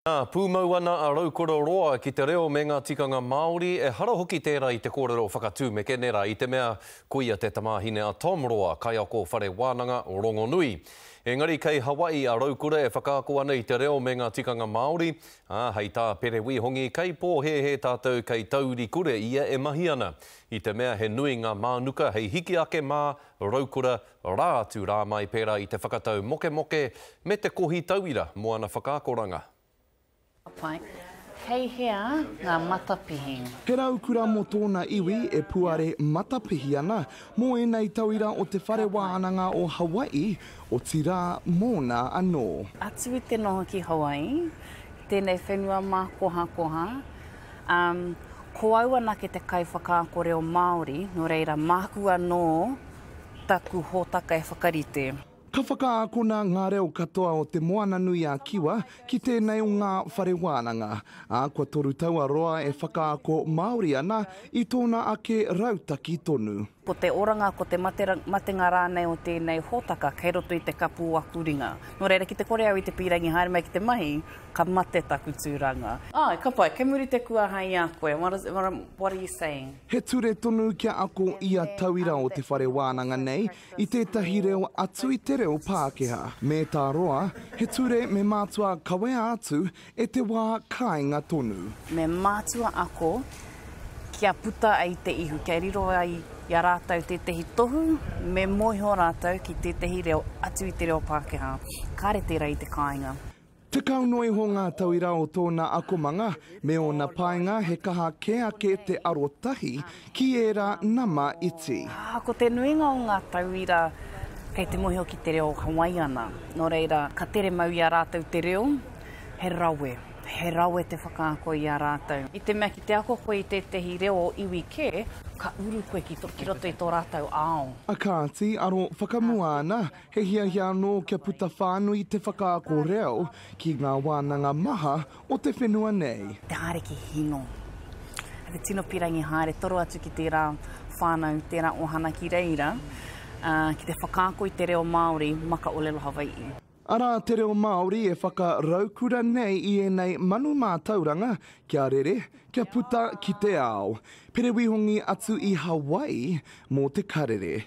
Pūmauana a raukura roa ki te reo me ngā tikanga Māori e hara hoki tērā i te kōrero whakatū me kenera i te mea kuia te tamāhine a Tom Roa kai ako whare wānanga o Rongonui. Engari kei Hawaii a raukura e whakaako ana i te reo me ngā tikanga Māori, hei tā perewi hongi kei pō he tātou kei tauri kure ia e mahi ana. I te mea he nui ngā mānuka hei hiki ake mā raukura rā atu rā mai pērā i te whakatau moke moke me te kohi tauira mo ana whakaakoranga. Pai. Kei hea ngā matapihi. He raukura mo tōna iwi e puare matapihi ana mō enei tauira o te whare wānanga o Hawaii o tira mōna anō. Atu i te noho ki Hawaii, tēnei whenua mā koha. Ko au ana ke te kai whakaakore o Māori, no reira māku anō taku hōtaka e whakarite. Ka whakaakona ngā reo katoa o te moana nui a Kiwa ki tēnei o ngā whare wānanga. Kua toru taua roa e whakaako Māori ana i tōna ake rautaki tonu. Ko te oranga, ko te matenga rānei o tēnei hōtaka, kei roto i te kapu akuringa. No reira, ki te kore au i te pīrangi haere mai ki te mahi, ka mate taku tūranga. Ka pai, kei muri te kua hai a koe. What are you saying? He ture tonu kia ako ia tauira o te whare wānanga nei i tētahi reo atu i te reo Pākehā. Me tā roa, he ture me mātua kawea atu e te wā kāinga tonu. Me mātua ako kia puta ai te ihu, kia riro ai ia rātau tētehi tohu, me moiho rātau ki tētehi reo atu i te reo Pākehā. Kāre tērā i te kāinga. Te kaunoi ho ngā tauira o tōna akomanga, me ona painga he kaha ke ake te arotahi ki era nama iti. Ko te nuinga o ngā tauira, kei te moiho ki te reo Hawaii ana. No reira, ka tere mau i a rātau te reo, he rawe. He rawe te whakaako i a rātau. I te mea ki te ako koe i tētehi reo o iwi ke, ka uru koe ki roto i tō rātau ao. Kāti, aro whakamua ana, he hia anō kia puta whānui te whakaako reo ki ngā wānanga maha o te whenua nei. Te haere ki hino. Te tino pirangi haere, toro atu ki tērā whānau, tērā ohana ki reira, ki te whakaako i te reo Māori, maka olelo Hawaii. Ara te reo Māori e whakaraukura nei i enei manu mā tauranga, kia rere, kia puta ki te ao. Perewihongi atu i Hawaii mō te karere.